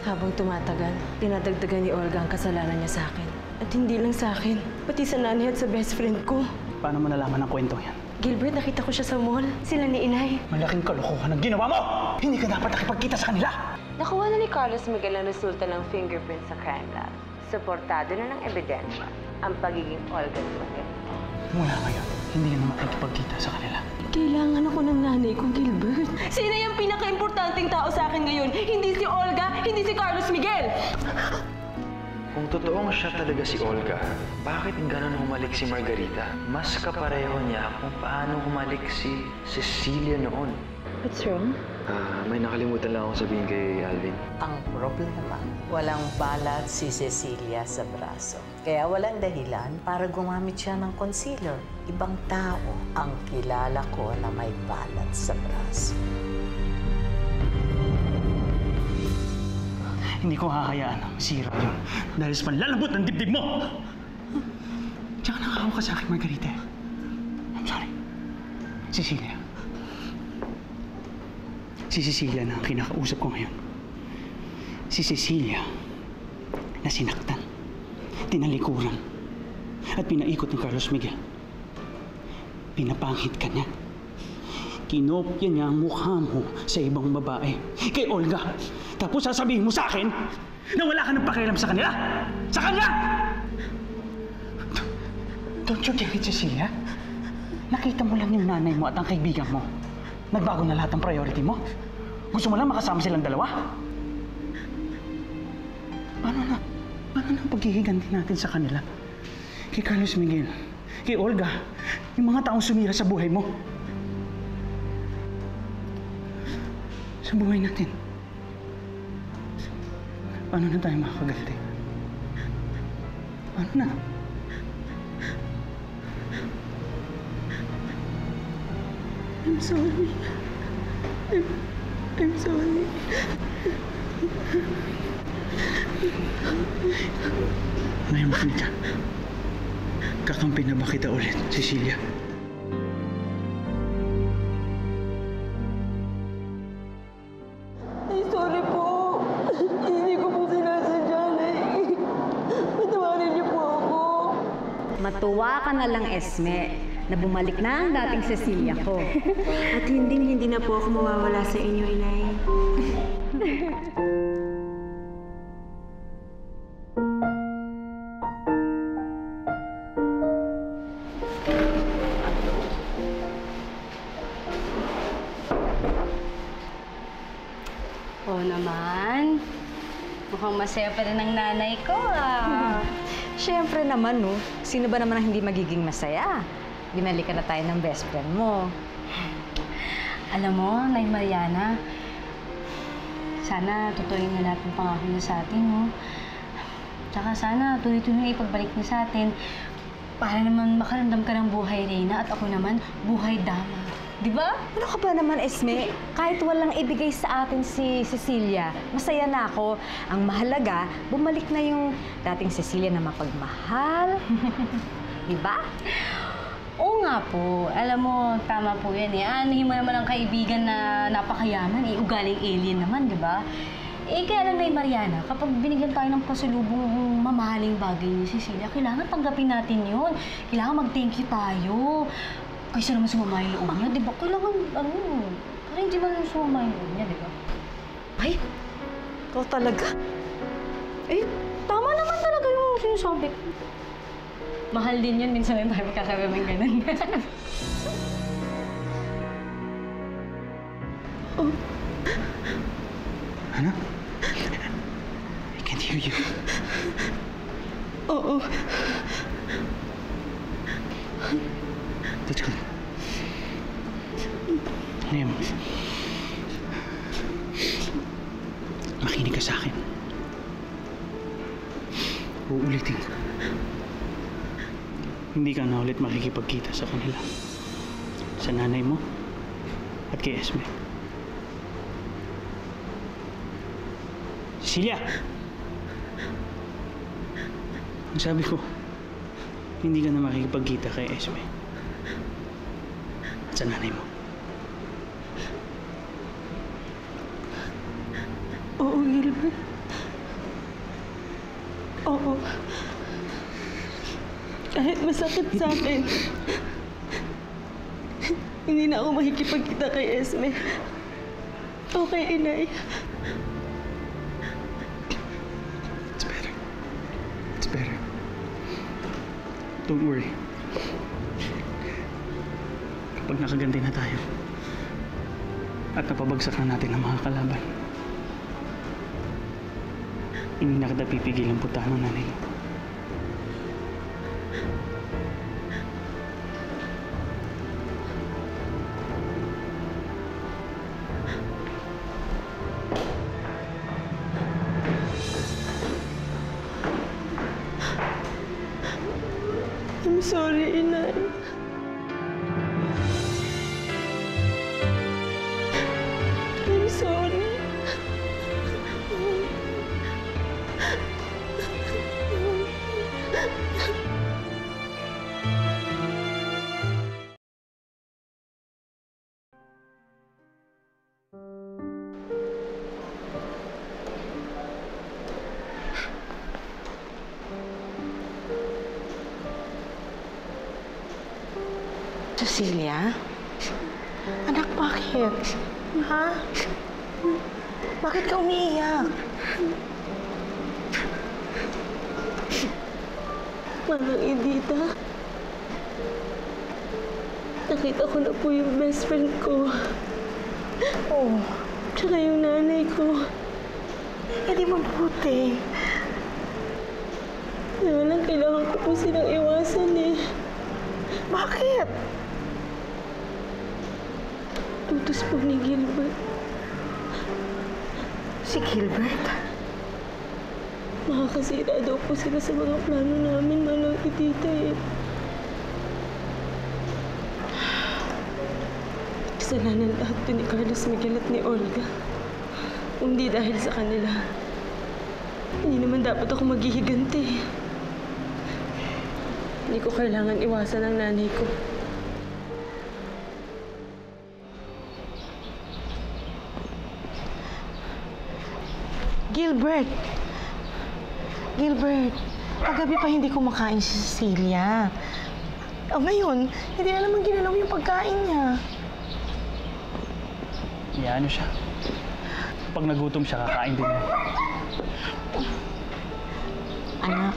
Habang tumatagal, dinadagdagan ni Olga ang kasalanan niya sa akin. At hindi lang sa akin, pati sa nanay at sa best friend ko. Paano mo nalaman ang kwentong yan? Gilbert, nakita ko siya sa mall. Sila ni Inay. Malaking kalokohan ang ginawa mo! Hindi ka dapat nakipagkita sa kanila! Nakuha na ni Carlos Miguel ang resulta ng fingerprint sa crime lab. Suportado na ng ebidensya ang pagiging Olga's Miguel. Mula ngayon, hindi ka na makikipagkita sa kanila. Kailangan ako ng nanay ko, Gilbert. Sino yung pinaka-importanting tao sa akin ngayon? Hindi si Olga, hindi si Carlos Miguel! Kung totoong siya talaga si Olga, bakit ganun humalik si Margarita? Mas kapareho niya kung paano humalik si Cecilia noon. What's wrong? May nakalimutan lang akong sabihin kay Alvin. Ang problema, walang balat si Cecilia sa braso. Kaya walang dahilan para gumamit siya ng concealer. Ibang tao ang kilala ko na may balat sa braso. Hindi ko hahayaan ang masira yun dahil sa panlalambot ng dibdib mo! Tsaka nakakawa ka sa akin, Margarita. I'm sorry. Cecilia. Si Cecilia na ang kinakausap ko ngayon. Si Cecilia na sinaktan, tinalikuran, at pinaikot ng Carlos Miguel. Pinapangit ka niya. Kinopya niya ang mukha mo sa ibang babae. Kay Olga. Tapos sasabihin mo sa akin na wala ka ng pakialam sa kanila. Sa kanya! Don't you get it, Cecilia? Nakita mo lang yung nanay mo at ang kaibigan mo. Nagbago na lahat ng priority mo? Gusto mo lang makasama silang dalawa? Paano na ang paghihiganti natin sa kanila? Kay Carlos Miguel, kay Olga, yung mga taong sumira sa buhay mo. Sa buhay natin. Paano na tayo makakaganti? Paano na? I'm sorry. I'm sorry. Ngayon, Frida. Kakampi na ba kita ulit, Cecilia? Ay, sorry po. Hindi ko po sinasadya na patawarin niyo po ako. Matuwa ka na lang, Esme, na bumalik na ang dating Cecilia ko. At hindi na po ako mawawala sa inyo, Inay. Oo naman. Mukhang masaya pa rin ang nanay ko, ah. Siyempre naman, no. Sino ba naman ang hindi magiging masaya? Binalikan na tayo ng best friend mo. Alam mo, Nay Mariana, sana tutuloy na lahat ng pangako niya sa atin, no? Tsaka sana tuloy-tuloy na ipagbalik niya sa atin para naman makaramdam ka ng buhay Reyna at ako naman buhay Dama. Di ba? Ano ka ba naman, Esme? Kahit walang ibigay sa atin si Cecilia, masaya na ako. Ang mahalaga, bumalik na yung dating Cecilia na mapagmahal. Di ba? Oo nga po. Alam mo, tama po yan eh. Anuhin mo naman ang kaibigan na napakayaman eh. Ugaling alien naman, di ba? Eh, kaya lang, Nay Mariana, kapag binigyan tayo ng pasalubong ng mamahaling bagay ni Cecilia, kailangan tanggapin natin yun. Kailangan mag-thank you tayo. Kaysa naman sumama yung loob niya, di ba? Kailangan, parang hindi man sumama yung loob niya, di ba? Ay, ikaw talaga. Eh, tama naman talaga yung sinasabi ko. Mahal din yun, minsan lang tayo magkakaroon ng ganun. Ano? I can't hear you. Oo. That's good. Liam, makinig ka sa akin. Uulitin ko. Hindi ka na ulit makikipagkita sa kanila. Sa nanay mo at kay Esme. Cecilia! Ang sabi ko, hindi ka na makikipagkita kay Esme at sa nanay mo. Oo, Gilbert. Oo. Kahit masakit sa akin, hindi na ako makikipagkita kay Esme. O kay Inay. It's better. It's better. Don't worry. Kapag nakaganti na tayo at napabagsak na natin ang mga kalaban, hindi na kita pipigil ang puntahan ng nanay mo. I'm sorry, Inay. I'm sorry. Cecilia? Anak, bakit? Ha? Bakit ka umiiyak? Manang Edita, nakita ko na po yung best friend ko. Oh, Tsaka yung nanay ko. hindi mabuti. Kaya lang kailangan ko po silang iwasan eh. Bakit? Utos po ni Gilbert. Si Gilbert? Makakasira daw po sila sa mga plano namin, Manang Edita eh. Kasalanan lahat po ni Carlos Miguel at ni Olga. Hindi dahil sa kanila. Hindi naman dapat ako maghihiganti. Hindi ko kailangan iwasan ang nanay ko. Gilbert! Gilbert, kagabi pa hindi kumakain si Cecilia. O ngayon, hindi na naman ginalaw yung pagkain niya. Iyaano siya. Pag nagutom siya, kakain din niya. Anak,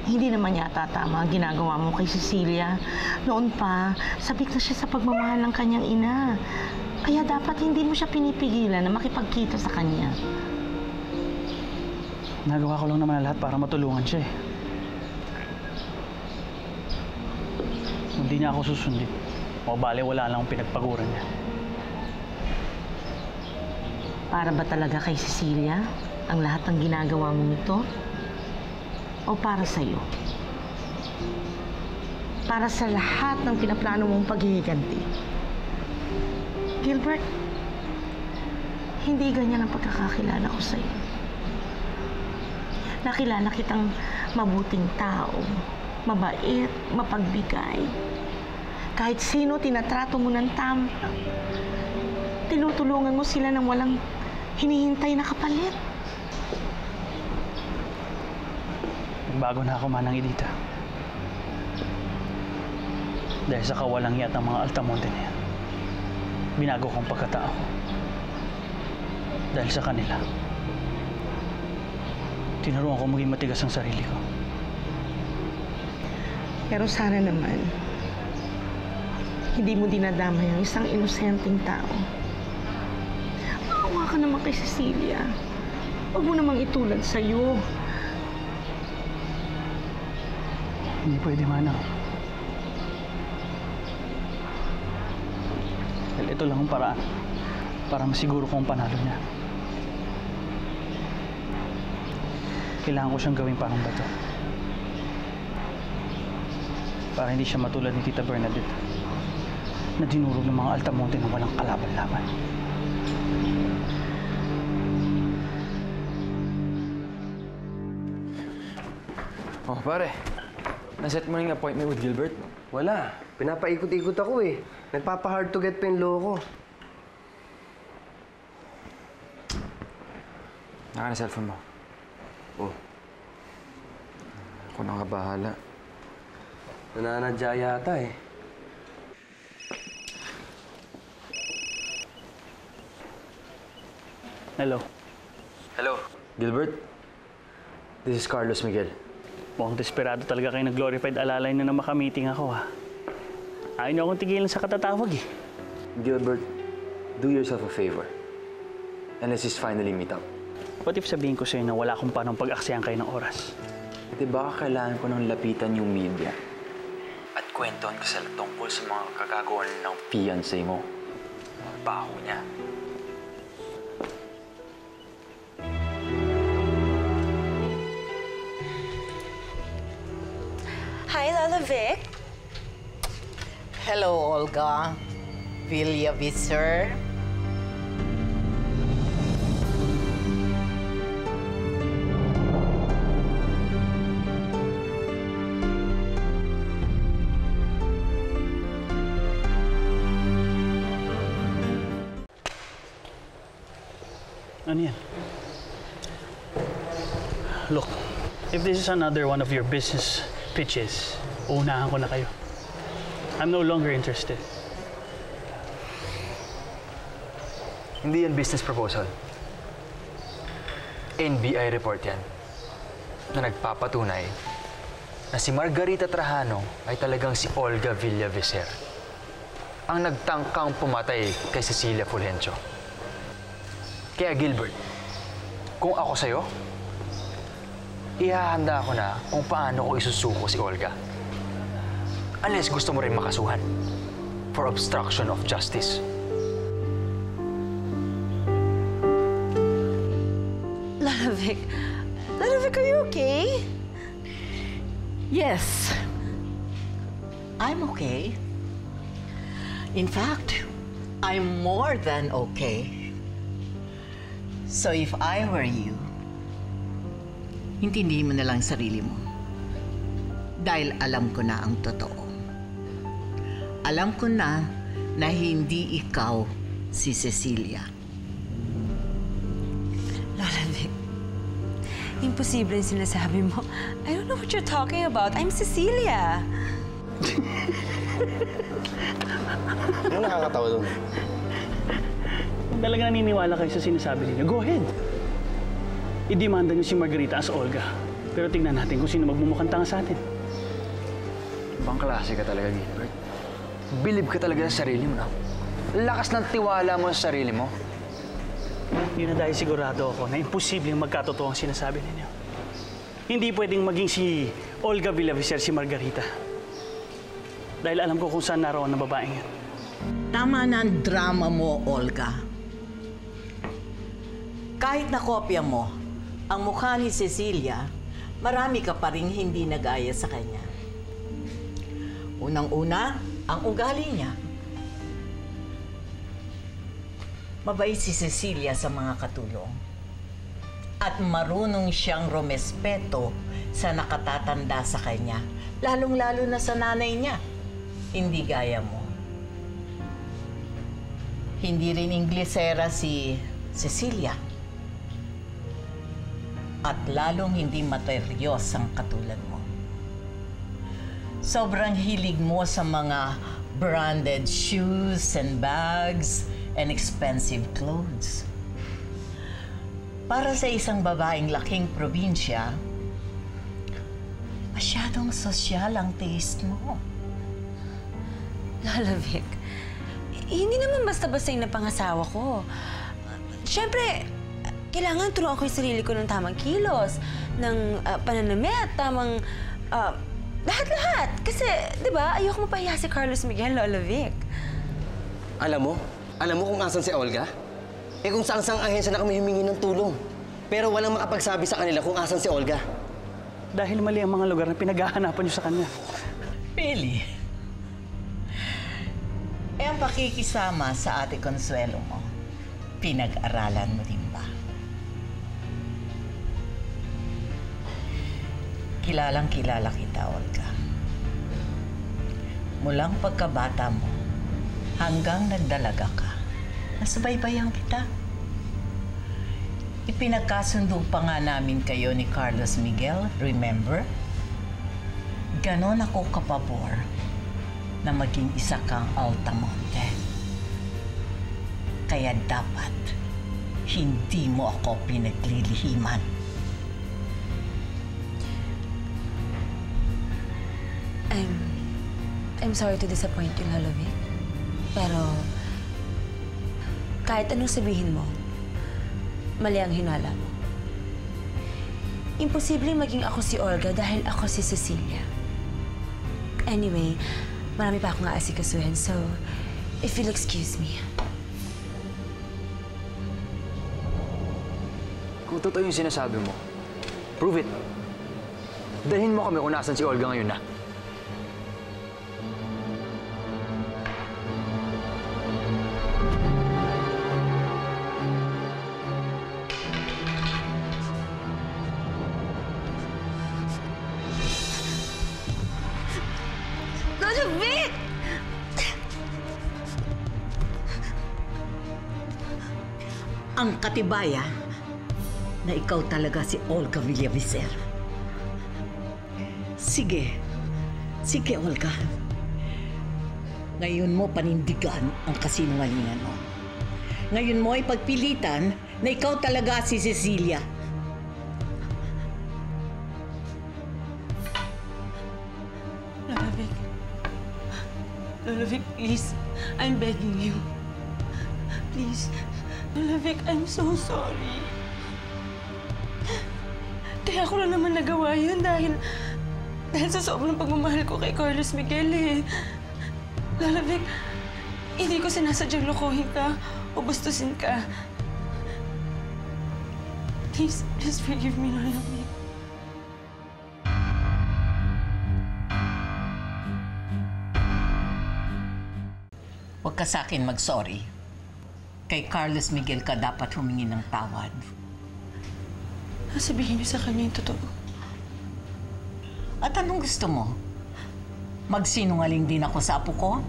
hindi naman yata tama ang ginagawa mo kay Cecilia. Noon pa, sabik na siya sa pagmamahal ng kanyang ina. Kaya dapat hindi mo siya pinipigilan na makipagkita sa kanya. Nagawa ko lang naman lahat para matulungan siya eh. Hindi niya ako susundin. O bale, wala lang akong pinagpaguran niya. Para ba talaga kay Cecilia ang lahat ng ginagawa mong ito? O para sa'yo? Para sa lahat ng pinaplano mong paghihiganti? Gilbert, hindi ganyan ang pagkakakilala ko sa'yo. Nakilala kitang mabuting tao, mabait, mapagbigay. Kahit sino tinatrato mo ng tama. Tinutulungan mo sila ng walang hinihintay na kapalit. Nagbago na ako, Manang Edita. Dahil sa kawalang hiyat ng mga Altamonte na yan, binago kong pagkatao. Dahil sa kanila, tinuruan ko maging matigas ang sarili ko. Pero sana naman, hindi mo dinadamay ang isang inosenteng tao. Maawa ka naman kay Cecilia. Huwag mo namang itulad sa'yo. Hindi pwede, Manang. Dahil ito lang ang paraan para masiguro kong panalo niya. Kailangan ko siyang gawing parang bato. Para hindi siya matulad ni Tita Bernadette na dinurog ng mga Altamonte na walang kalaban-laban. Oh, pare. Naset mo na yung appointment with Gilbert? Wala. Pinapaikot-ikot ako eh. Nagpapa-hard to get pa yung loko. Saan ka na cellphone mo? Oh, Ako na nga bahala. nananadya yata eh. Hello. Hello? Gilbert? This is Carlos Miguel. Mukhang desperado talaga kayo nag-glorified alalay na makamiting ako, ha? Ayaw niyo akong tigilan sa katatawag, eh. Gilbert, do yourself a favor. And let's just finally meet up. What if sabihin ko sa'yo na wala akong panong pag-aksayan kayo ng oras? Di ba kailangan ko nang lapitan yung media? At kwentuhan ko sila tungkol sa mga kagagawa ng fiancé mo. Ang baho niya. Hi, Lola Vic. Hello, Olga. Vilya Visser. Ano yan? Look, if this is another one of your business pitches, uunahan ko na kayo. I'm no longer interested. Hindi yan business proposal. NBI report yan na nagpapatunay na si Margarita Trajano ay talagang si Olga Villavicer, ang nagtangkang pumatay kay Cecilia Fulgencio. Kaya Gilbert, kung ako sa'yo, ihahanda ko na kung paano ko isusuko si Olga. Unless gusto mo rin makasuhan for obstruction of justice. Lola Vic, are you okay? Yes, I'm okay. In fact, I'm more than okay. So if I were you, intindihin mo na lang sarili mo. Dahil alam ko na ang totoo. Alam ko na hindi ikaw si Cecilia. Lola Vic, imposible yung sinasabi mo. I don't know what you're talking about. I'm Cecilia. Ano nakakatawa doon? Kung talaga naniniwala kayo sa sinasabi ninyo, go ahead. Idemanda niyo si Margarita as Olga. Pero tingnan natin kung sino magmumukhang tanga sa atin. Ibang klase ka talaga, Gilbert. Believe ka talaga sa sarili mo, no? Lakas ng tiwala mo sa sarili mo. Hindi na dahil sigurado ako na imposibleng magkatotoo ang sinasabi ninyo. Hindi pwedeng maging si Olga Villavicer si Margarita. Dahil alam ko kung saan naroon ang babaeng yan. Tama na ang drama mo, Olga. Kahit na kopya mo ang mukha ni Cecilia, marami ka pa rin hindi nagaya sa kanya. Unang-una, ang ugali niya. Mabait si Cecilia sa mga katulong. At marunong siyang rumespeto sa nakatatanda sa kanya, lalong-lalo na sa nanay niya. Hindi gaya mo. Hindi rin Inglesera si Cecilia. At lalong hindi materyos ang katulad mo. Sobrang hilig mo sa mga branded shoes and bags and expensive clothes. Para sa isang babaeng laking probinsya, masyadong sosyal ang taste mo. Lola Vic, hindi naman basta-basta yung napangasawa ko. Siyempre, kailangan turuan ko yung sarili ko ng tamang kilos, ng pananamit, tamang lahat-lahat. Kasi, di ba, ayoko mapahiya si Carlos Miguel, Lola Vic. Alam mo kung asan si Olga? Eh kung saan-saang ahensya na kami humingi ng tulong. Pero walang makapagsabi sa kanila kung asan si Olga. Dahil mali ang mga lugar na pinaghahanapan niyo sa kanya. Really? Eh, ang pakikisama sa Ate Consuelo mo, pinag-aralan mo din ba? Kilalang-kilala kita, Olga. Mulang pagkabata mo, hanggang nagdalaga ka, nasubaybayan kita. Ipinagkasundo pa nga namin kayo ni Carlos Miguel, remember? Ganon ako kapabor na maging isa kang Altamonte. Kaya dapat hindi mo ako pinaglilihiman. I'm sorry to disappoint you, Lolo Vic. Pero kahit anong sabihin mo, mali ang hinala mo. Imposibleng maging ako si Olga dahil ako si Cecilia. Anyway, marami pa akong aasikasuhin, so if you'll excuse me. Kung totoo yung sinasabi mo, prove it. Dalhin mo kami kung nasan si Olga ngayon na. Lolo Vic! Ang katibaya na ikaw talaga si Olga Villavicer. Sige. Sige, Olga. Ngayon mo panindigan ang kasinungalingan mo. Ngayon mo ay pagpilitan na ikaw talaga si Cecilia. Lolo Vic. Lolo Vic, please. I'm begging you. Please. Lolo Vic, I'm so sorry. Kaya ko lang naman nagawa yun dahil sa sobrang pagmamahal ko kay Carlos Miguel eh. Lolo Vic, hindi ko sinasadyang lokohin ka o bastusin ka. Please forgive me, Lolo Vic. Huwag ka sa akin mag-sorry. Kay Carlos Miguel ka dapat humingi ng tawad. Sabihin niyo sa kanya yung totoo. At anong gusto mo? Magsinungaling din ako sa apo ko?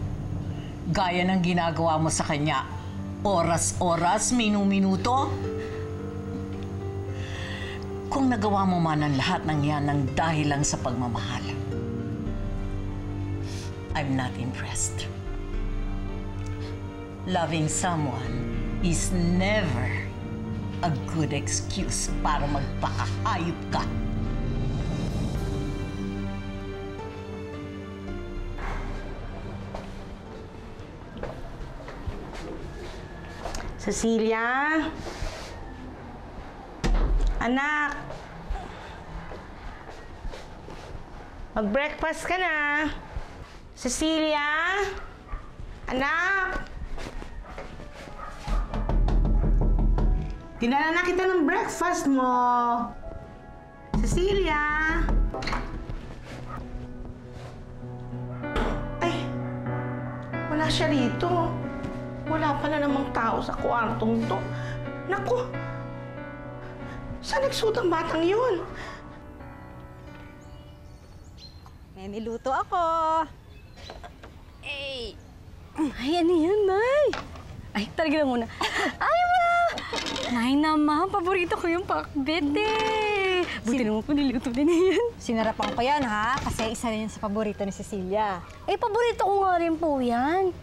Gaya ng ginagawa mo sa kanya, oras-oras, minu-minuto? Kung nagawa mo man ang lahat ng yan ng dahil lang sa pagmamahal, I'm not impressed. Loving someone is never a good excuse para magpakahayop ka. Cecilia? Anak? Mag-breakfast ka na. Cecilia? Anak? Dinala na kita ng breakfast mo. Cecilia? Ay, wala siya rito. Wala pala namang tao sa kwartong to. Naku! Saan nagsuot ang batang yun? May niluto ako. Ay, ano yan, Nay? Ay, talaga muna. Ay, ma! Nay naman, paborito ko yung pakbet eh. Buti naman po niluto din yan. Sinarapan ko yan, ha? Kasi isa rin yan sa paborito ni Cecilia. Eh, paborito ko nga rin po yan.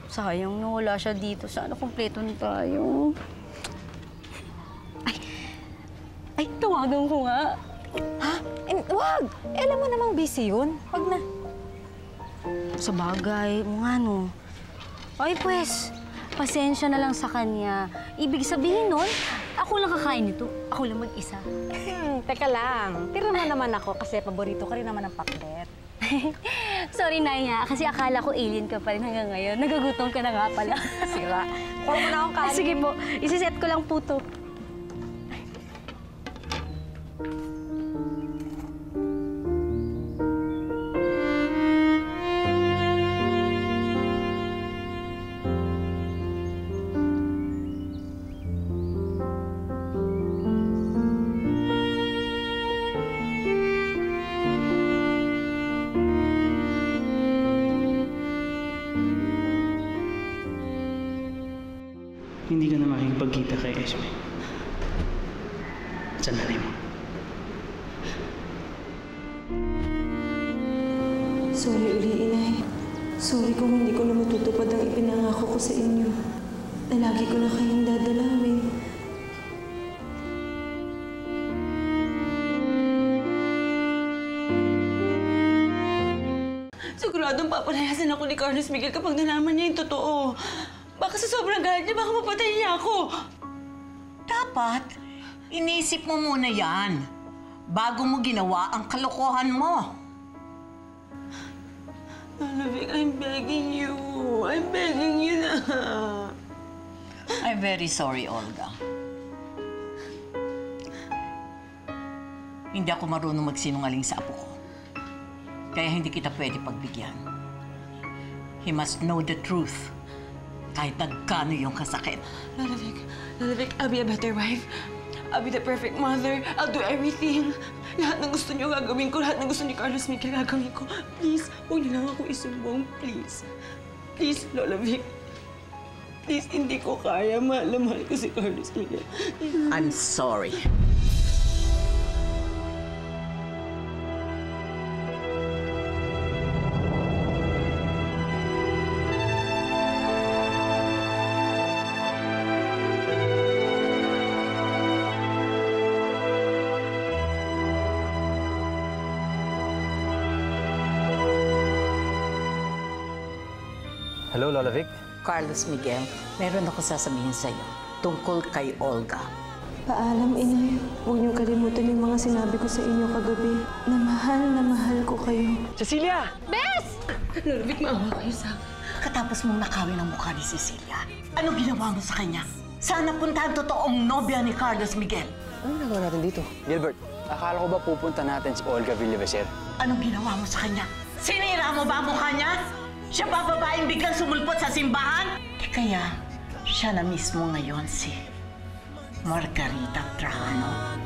Sayang na wala siya dito. Sana kumpleto na tayo. Ay, tawagan ko nga. Ha? Wag! Alam mo namang busy yun. Wag na. Sa bagay, mga ano. Ay, pues, pasensya na lang sa kanya. Ibig sabihin nun, ako lang kakain nito. Ako lang mag-isa. Teka lang. Tira mo naman ako kasi paborito ka rin naman ng pakbet. Sorry, Naya, kasi akala ko alien ka pa rin hanggang ngayon. Nagagutom ka na nga pala. Sira. Kuha mo na akong kanin. Sige po, isiset ko lang po to. Hindi ka na makikipagkita kay Esme. Sandali mo. Sorry uli, Inay. Sorry kung hindi ko na matutupad ang ipinangako ko sa inyo. Na lagi ko na kayong dadalawin. Siguradong papalayasin ako ni Carlos Miguel kapag nalaman niya yung totoo. Baka sa sobrang galit niya, baka mapatay niya ako. Dapat, inisip mo muna yan bago mo ginawa ang kalokohan mo. Lola Vic, I'm begging you. I'm begging you na. I'm very sorry, Olga. Hindi ako marunong magsinungaling sa apo ko. Kaya hindi kita pwede pagbigyan. He must know the truth. Kahit nagkano yung kasakit. Lola Vic, I'll be a better wife. I'll be the perfect mother. I'll do everything. Lahat ng gusto niyo gagawin ko. Lahat ng gusto ni Carlos Miguel gagawin ko. Please, huwag niyo lang ako isumbong. Please. Please, Lola Vic. Please, hindi ko kaya. Mahal na mahal ko si Carlos Miguel. I'm sorry. Hello, Lola Vic. Carlos Miguel, meron ako sasabihin sa'yo tungkol kay Olga. Paalam, Inay. Huwag niyong kalimutan yung mga sinabi ko sa inyo kagabi. Na mahal ko kayo. Cecilia! Lola Vic, maawa kayo sa akin. Katapos mong nakawin ang mukha ni Cecilia, ano ginawa mo sa kanya? Saan napunta ang totoong nobya ni Carlos Miguel? Anong ginagawa natin dito? Gilbert, akala ko ba pupunta natin si Olga Villavicer? Anong ginawa mo sa kanya? Sinira mo ba ang mukha niya? Siya ba babaeng biglang sumulpot sa simbahan? Kaya siya na mismo ngayon si Margarita Trajano.